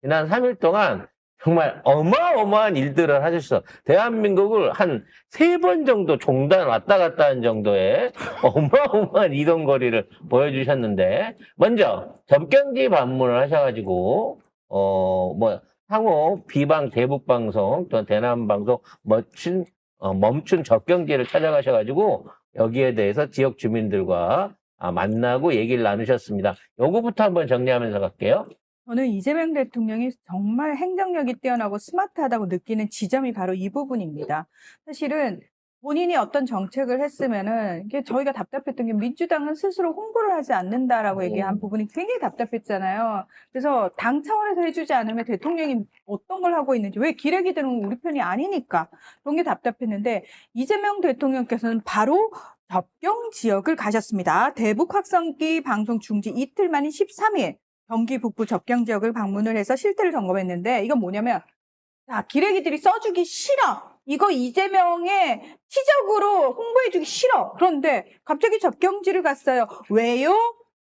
지난 3일 동안 정말 어마어마한 일들을 하셨어. 대한민국을 한 3번 정도 종단 왔다 갔다 한 정도의 어마어마한 이동거리를 보여주셨는데, 먼저 접경지 방문을 하셔가지고, 상호 비방 대북방송, 또 대남방송 멈춘 접경지를 찾아가셔가지고, 여기에 대해서 지역 주민들과 만나고 얘기를 나누셨습니다. 요거부터 한번 정리하면서 갈게요. 저는 이재명 대통령이 정말 행정력이 뛰어나고 스마트하다고 느끼는 지점이 바로 이 부분입니다. 사실은 본인이 어떤 정책을 했으면은 이게 저희가 답답했던 게 민주당은 스스로 홍보를 하지 않는다라고 얘기한 부분이 굉장히 답답했잖아요. 그래서 당 차원에서 해주지 않으면 대통령이 어떤 걸 하고 있는지, 왜 기레기들은 우리 편이 아니니까 그런 게 답답했는데, 이재명 대통령께서는 바로 접경 지역을 가셨습니다. 대북 확성기 방송 중지 이틀 만인 13일 경기 북부 접경 지역을 방문을 해서 실태를 점검했는데, 이건 뭐냐면, 자, 기레기들이 써주기 싫어. 이거 이재명의 치적으로 홍보해주기 싫어. 그런데 갑자기 접경지를 갔어요. 왜요?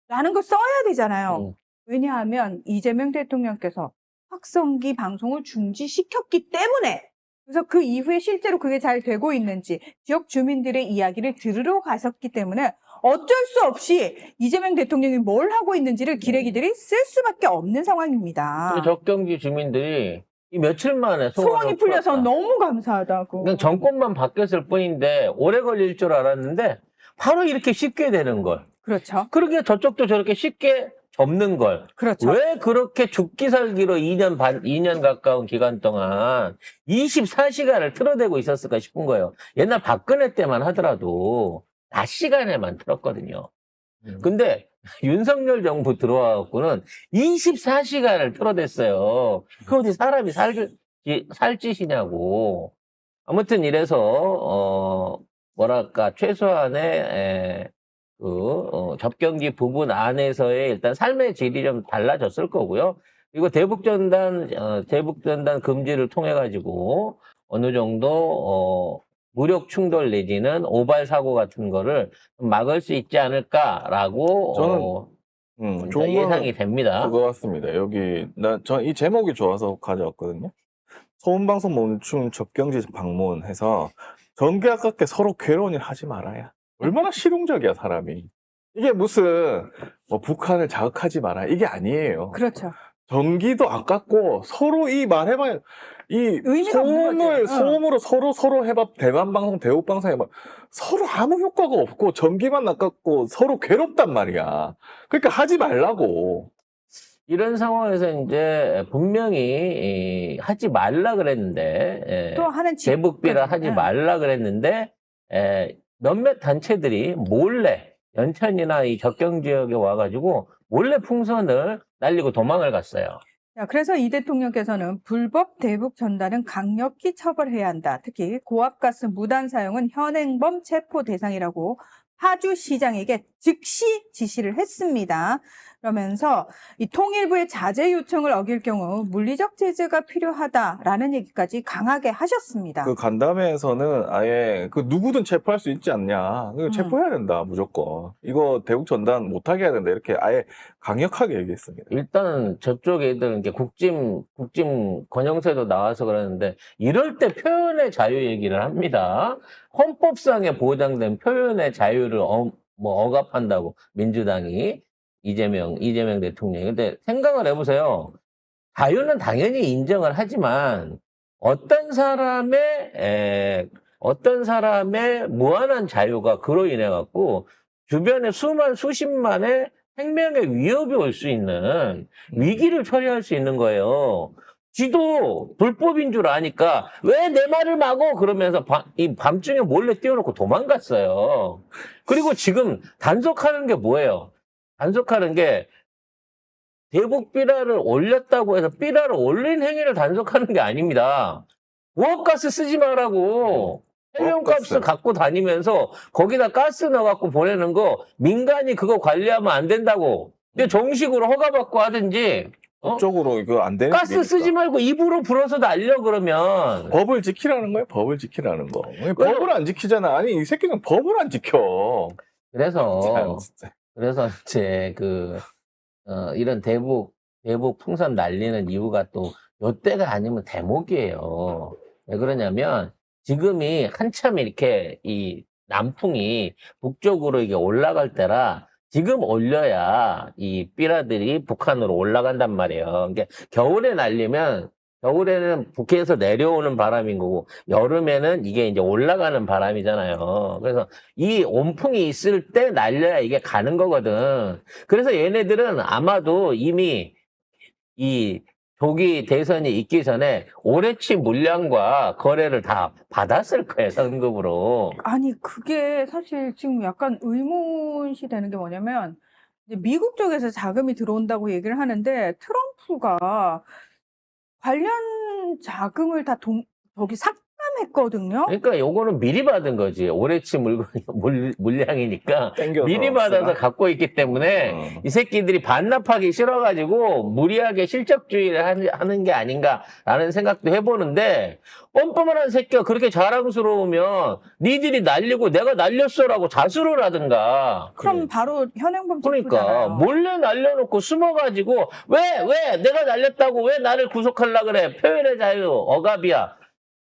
라는 걸 써야 되잖아요. 왜냐하면 이재명 대통령께서 확성기 방송을 중지시켰기 때문에. 그래서 그 이후에 실제로 그게 잘 되고 있는지 지역 주민들의 이야기를 들으러 가셨기 때문에 어쩔 수 없이 이재명 대통령이 뭘 하고 있는지를 기레기들이 쓸 수밖에 없는 상황입니다. 접경지 주민들이 이 며칠 만에 소원이 풀려서 너무 감사하다고. 그냥 정권만 바뀌었을 뿐인데 오래 걸릴 줄 알았는데 바로 이렇게 쉽게 되는 걸. 그렇죠. 그러게 저쪽도 저렇게 쉽게 접는 걸. 그렇죠. 왜 그렇게 죽기 살기로 2년 가까운 기간 동안 24시간을 틀어대고 있었을까 싶은 거예요. 옛날 박근혜 때만 하더라도 낮 시간에만 틀었거든요. 근데 윤석열 정부 들어와갖고는 24시간을 틀어댔어요. 그 어디 사람이 살 짓이냐고. 아무튼 이래서 최소한의 접경지 부분 안에서의 일단 삶의 질이 좀 달라졌을 거고요. 그리고 대북전단 금지를 통해 가지고 어느 정도 무력 충돌 내지는 오발 사고 같은 거를 막을 수 있지 않을까라고 좋은 예상이 됩니다. 그거 같습니다. 전 이 제목이 좋아서 가져왔거든요. 소음방송 멈춤 접경지 방문해서 전기 아깝게 서로 괴로운 일 하지 말아야. 얼마나 실용적이야, 사람이. 이게 무슨 북한을 자극하지 마라, 이게 아니에요. 그렇죠. 전기도 아깝고 서로 이 말해봐야 이 의미가 없는 것 같아요. 소음으로 서로 해봐. 대만방송 대북방송 해봐. 서로 아무 효과가 없고 전기만 아깝고 서로 괴롭단 말이야. 그러니까 하지 말라고. 이런 상황에서 이제 분명히 하지 말라 그랬는데 또 하는 대북비라 하지 말라 그랬는데 몇몇 단체들이 몰래 연천이나 이 접경 지역에 와가지고 몰래 풍선을 날리고 도망을 갔어요. 자, 그래서 이 대통령께서는 불법 대북 전단은 강력히 처벌해야 한다. 특히 고압가스 무단 사용은 현행범 체포 대상이라고 파주시장에게 즉시 지시를 했습니다. 그러면서 이 통일부의 자제 요청을 어길 경우 물리적 제재가 필요하다라는 얘기까지 강하게 하셨습니다. 그 간담회에서는 아예 그 누구든 체포할 수 있지 않냐. 체포해야 된다, 무조건. 이거 대북 전단 못하게 해야 된다. 이렇게 아예 강력하게 얘기했습니다. 일단은 저쪽 애들은 이제 국짐 권영세도 나와서 그러는데 이럴 때 표현의 자유 얘기를 합니다. 헌법상에 보장된 표현의 자유를 억압한다고 민주당이 이재명 대통령이. 근데 생각을 해보세요. 자유는 당연히 인정을 하지만 어떤 사람의 무한한 자유가 그로 인해 갖고 주변에 수십만의 생명의 위협이 올 수 있는 위기를 처리할 수 있는 거예요. 지도 불법인 줄 아니까 왜 내 말을 막어? 그러면서 이 밤중에 몰래 뛰어놓고 도망갔어요. 그리고 지금 단속하는 게 뭐예요? 단속하는 게 대북 삐라를 올렸다고 해서 삐라를 올린 행위를 단속하는 게 아닙니다. 고압가스 쓰지 말라고. 헬륨가스 갖고 다니면서 거기다 가스 넣어갖고 보내는 거 민간이 그거 관리하면 안 된다고. 근데 정식으로 허가받고 하든지. 법적으로 이거 안 되는 가스 일이니까. 쓰지 말고 입으로 불어서 날려 그러면. 법을 지키라는 거예요. 법을 지키라는 거. 법을 안 지키잖아. 아니 이 새끼는 법을 안 지켜. 그래서 진짜. 이제 이런 대북 대북 풍선 날리는 이유가 또 요때가 아니면 대목이에요. 왜 그러냐면 지금이 한참 이렇게 이 남풍이 북쪽으로 이게 올라갈 때라 지금 올려야 이 삐라들이 북한으로 올라간단 말이에요. 그러니까 겨울에 날리면 겨울에는 북해에서 내려오는 바람인 거고 여름에는 이게 이제 올라가는 바람이잖아요. 그래서 이 온풍이 있을 때 날려야 이게 가는 거거든. 그래서 얘네들은 아마도 이미 이 조기 대선이 있기 전에 올해치 물량과 거래를 다 받았을 거예요, 성급으로. 아니, 그게 사실 지금 약간 의문시 되는 게 뭐냐면, 이제 미국 쪽에서 자금이 들어온다고 얘기를 하는데, 트럼프가 관련 자금을 다 저기 삭감했거든요. 그러니까 요거는 미리 받은 거지. 올해치 물량이니까 땡겨서 미리 받아서 쓰라. 갖고 있기 때문에 이 새끼들이 반납하기 싫어가지고 무리하게 실적주의를 하는 게 아닌가라는 생각도 해보는데 뻔뻔한 새끼가 그렇게 자랑스러우면 니들이 날리고 내가 날렸어라고 자수를 하든가. 그럼 바로 현행범 그러니까 체포잖아요. 몰래 날려놓고 숨어가지고 왜 내가 날렸다고 왜 나를 구속하려 그래. 표현의 자유 억압이야.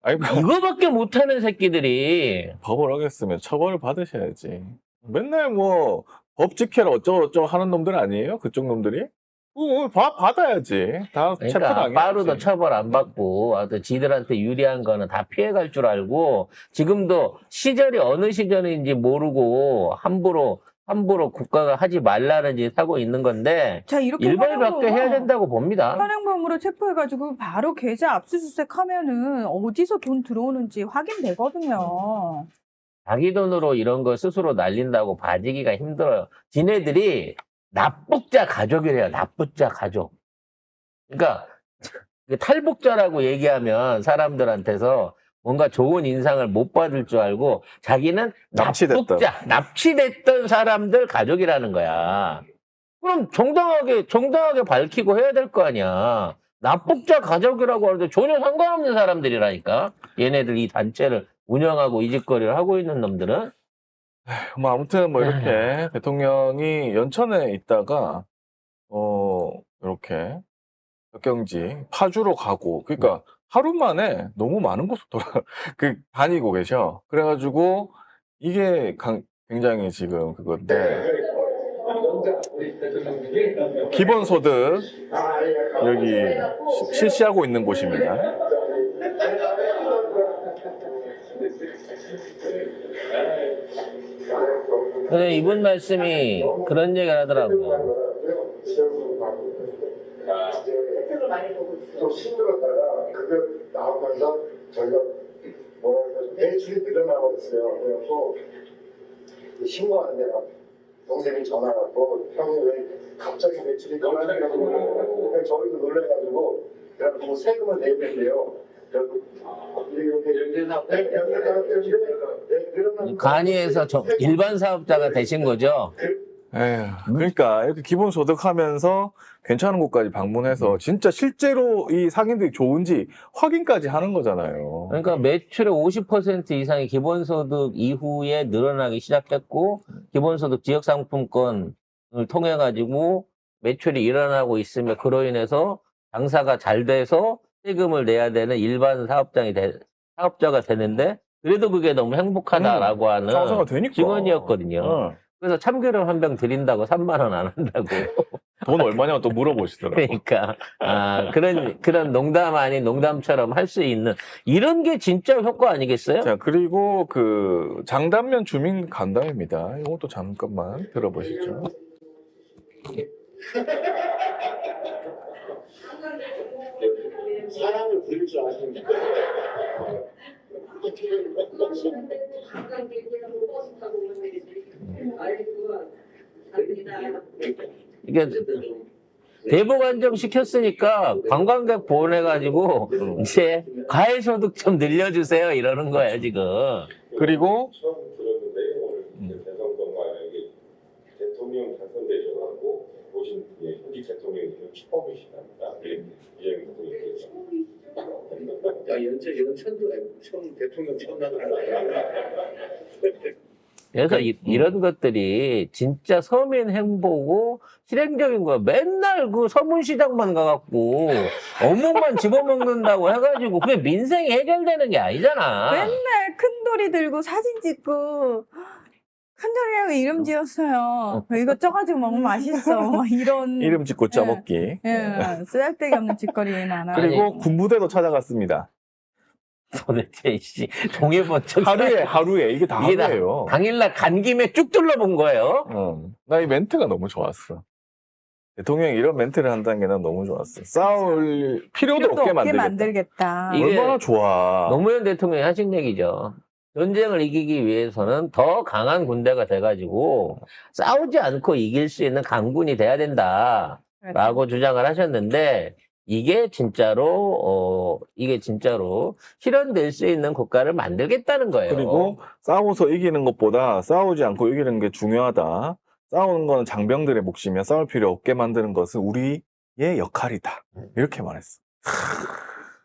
아니, 이거밖에 못하는 새끼들이. 법을 어겼으면 처벌을 받으셔야지. 맨날 뭐, 법 지켜라 어쩌고저쩌고 하는 놈들 아니에요? 그쪽 놈들이? 받아야지. 다 그러니까 체포당해야지. 빠르도 처벌 안 받고 아무튼 지들한테 유리한 거는 다 피해갈 줄 알고 지금도 시절이 어느 시절인지 모르고 함부로 국가가 하지 말라는 짓 하고 있는 건데 자, 이렇게 일벌받게 해야 된다고 봅니다. 현행범으로 체포해가지고 바로 계좌 압수수색 하면은 어디서 돈 들어오는지 확인되거든요. 자기 돈으로 이런 거 스스로 날린다고 봐주기가 힘들어요. 지네들이 납북자 가족이래요. 납북자 가족. 그러니까 탈북자라고 얘기하면 사람들한테서 뭔가 좋은 인상을 못 받을 줄 알고 자기는 납치됐던 사람들 가족이라는 거야. 그럼 정당하게 밝히고 해야 될 거 아니야. 납북자 가족이라고 하는데 전혀 상관없는 사람들이라니까. 얘네들 이 단체를 운영하고 이 짓거리를 하고 있는 놈들은. 뭐 아무튼 뭐 이렇게 대통령이 연천에 있다가 이렇게 격경지 파주로 가고 그러니까 하루 만에 너무 많은 곳을 다니고 계셔. 그래가지고 이게 굉장히 지금 그건데 기본소득 여기 실시하고 있는 곳입니다. 근데 이분 말씀이 그런 얘기를 하더라고요. 혜택을 많이 보고 좀 힘들었다가 그거 나오면서 저희가 매출이 늘어나버렸어요. 그래갖고 신고하는데 동생이 전화갖고 형이 왜 갑자기 매출이 늘어나냐고 저희도 놀래가지고 그래갖고 세금을 내야 간이에서 일반 사업자가 되신 거죠? 에휴, 그러니까 이렇게 기본소득 하면서 괜찮은 곳까지 방문해서 진짜 실제로 이 상인들이 좋은지 확인까지 하는 거잖아요. 그러니까 매출의 50% 이상이 기본소득 이후에 늘어나기 시작했고 기본소득 지역상품권을 통해 가지고 매출이 일어나고 있으며 그로 인해서 장사가 잘 돼서 세금을 내야 되는 일반 사업자가 되는데 그래도 그게 너무 행복하다라고 하는 장사가 되니까. 직원이었거든요. 그래서 참기름 한 병 드린다고 3만 원 안 한다고. 돈 얼마냐고 또 물어보시더라고요. 그러니까 그런 농담 아닌 농담처럼 할 수 있는 이런 게 진짜 효과 아니겠어요? 자, 그리고 그 장단면 주민 간담회입니다. 이것도 잠깐만 들어보시죠. 사람을 부릴 줄 아십니까? 이게 대북 안정 시켰으니까 관광객 보내가지고 이제 가해소득 좀 늘려주세요 이러는 거예요 지금. 그리고 처음 들었는데 오늘 대선권과 대통령 당선되셔가지고 오신 현직 대통령님 처음이시답니다. 이재명 대통령께서. 연천도 처음 대통령 처음 나가는 거야. 그래서 이런 것들이 진짜 서민 행보고 실행적인 거야. 맨날 맨날 그 서문시장만 가갖고 어묵만 집어먹는다고 해가지고 그게 민생이 해결되는 게 아니잖아. 맨날 큰 도리 들고 사진 찍고 큰 도리라고 이름 지었어요. 이거 쪄가지고 먹으면 맛있어. 막 이런 이름 짓고 짜먹기. 예, 쓰잘데기 없는 짓거리 많아. 그리고 군부대도 찾아갔습니다. 도대체 씨 동해번쩍 하루에 이게 다 이게 다 하루예요. 당일날 간 김에 쭉 둘러본 거예요. 나 이 멘트가 너무 좋았어. 대통령이 이런 멘트를 한다는 게 난 너무 좋았어. 싸울 필요도 없게 만들겠다. 만들겠다. 이게 얼마나 좋아. 노무현 대통령이 하신 얘기죠. 전쟁을 이기기 위해서는 더 강한 군대가 돼가지고 싸우지 않고 이길 수 있는 강군이 돼야 된다라고 그렇죠. 주장을 하셨는데 이게 진짜로 실현될 수 있는 국가를 만들겠다는 거예요. 그리고 싸워서 이기는 것보다 싸우지 않고 이기는 게 중요하다. 싸우는 거는 장병들의 몫이며 싸울 필요 없게 만드는 것은 우리의 역할이다. 이렇게 말했어.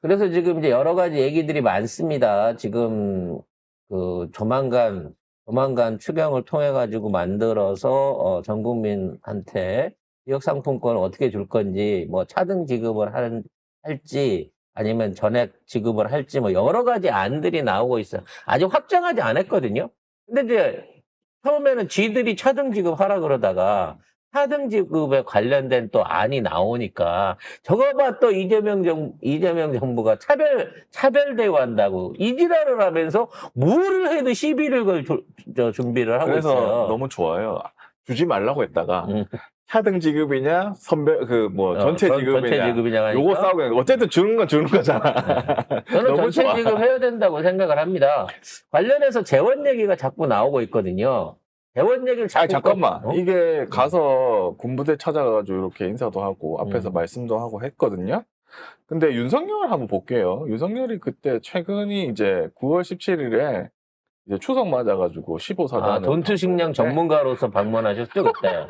그래서 지금 이제 여러 가지 얘기들이 많습니다. 지금 그 조만간 추경을 통해 가지고 만들어서 전 국민한테 지역 상품권을 어떻게 줄 건지 뭐 차등 지급을 할지 아니면 전액 지급을 할지 뭐 여러 가지 안들이 나오고 있어요. 아직 확정하지 않았거든요. 근데 이제 처음에는 지들이 차등 지급하라 그러다가 차등 지급에 관련된 또 안이 나오니까 저거 봐 또 이재명 정부가 차별 대우한다고 이지랄을 하면서 뭐를 해도 시비를 걸 준비를 하고 그래서 있어요. 너무 좋아요. 주지 말라고 했다가 차등 지급이냐 전체 지급이냐 전체 지급이냐 하니까 요거 싸우고 있는 거. 어쨌든 주는 건 주는 거잖아. 저는 너무 전체 좋아. 지급해야 된다고 생각을 합니다. 관련해서 재원 얘기가 자꾸 나오고 있거든요. 재원 얘기를 자꾸 잠깐만. 어? 이게 가서 군부대 찾아가가지고 이렇게 인사도 하고 앞에서 음. 말씀도 하고 했거든요. 근데 윤석열 한번 볼게요. 윤석열이 그때 최근이 이제 9월 17일에 이제 추석 맞아가지고 15사단 전투식량 전문가로서 방문하셨죠 그때.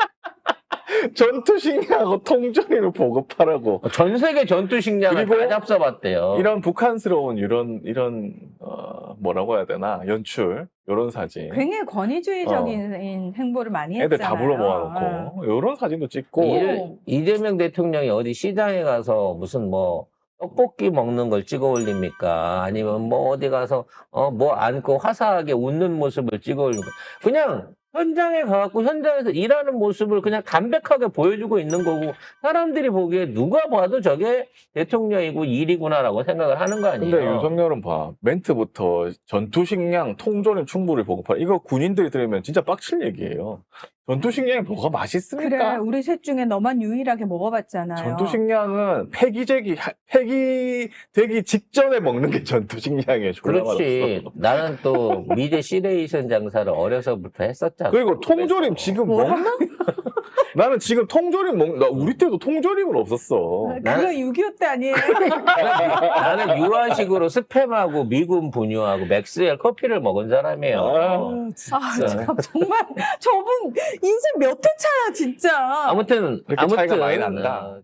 전투식량하고 통조림을 보급하라고 전 세계 전투식량을 그리고 다 잡숴봤대요. 이런 북한스러운 이런 뭐라고 해야 되나 연출 이런 사진 굉장히 권위주의적인 행보를 많이 했잖아요. 애들 다 불러 모아놓고 이런 사진도 찍고 이재명 대통령이 어디 시장에 가서 무슨 뭐 떡볶이 먹는 걸 찍어 올립니까? 아니면 뭐 어디 가서 뭐 안고 화사하게 웃는 모습을 찍어 올립니까? 그냥 현장에 가갖고 현장에서 일하는 모습을 그냥 담백하게 보여주고 있는 거고 사람들이 보기에 누가 봐도 저게 대통령이고 일이구나라고 생각을 하는 거 아니에요? 근데 윤석열은 봐 멘트부터 전투식량 통조림 충분히 보급하라 이거 군인들이 들으면 진짜 빡칠 얘기예요. 전투식량이 뭐가 맛있습니까? 그래, 우리 셋 중에 너만 유일하게 먹어봤잖아요. 전투식량은 폐기되기 직전에 먹는 게 전투식량이에요. 졸라 그렇지. 맛없어. 나는 또 미제 시레이션 장사를 어려서부터 했었잖아. 그리고 통조림 지금 먹나? 나는 지금 통조림 나 우리 때도 통조림은 없었어. 그거 6.25 때 아니에요? 나는 유아식으로 스팸하고 미군 분유하고 맥스웰 커피를 먹은 사람이에요. 아, 잠깐, 정말 저분 인생 몇 회 차야 진짜. 아무튼 이렇게 차이가 많이 난다.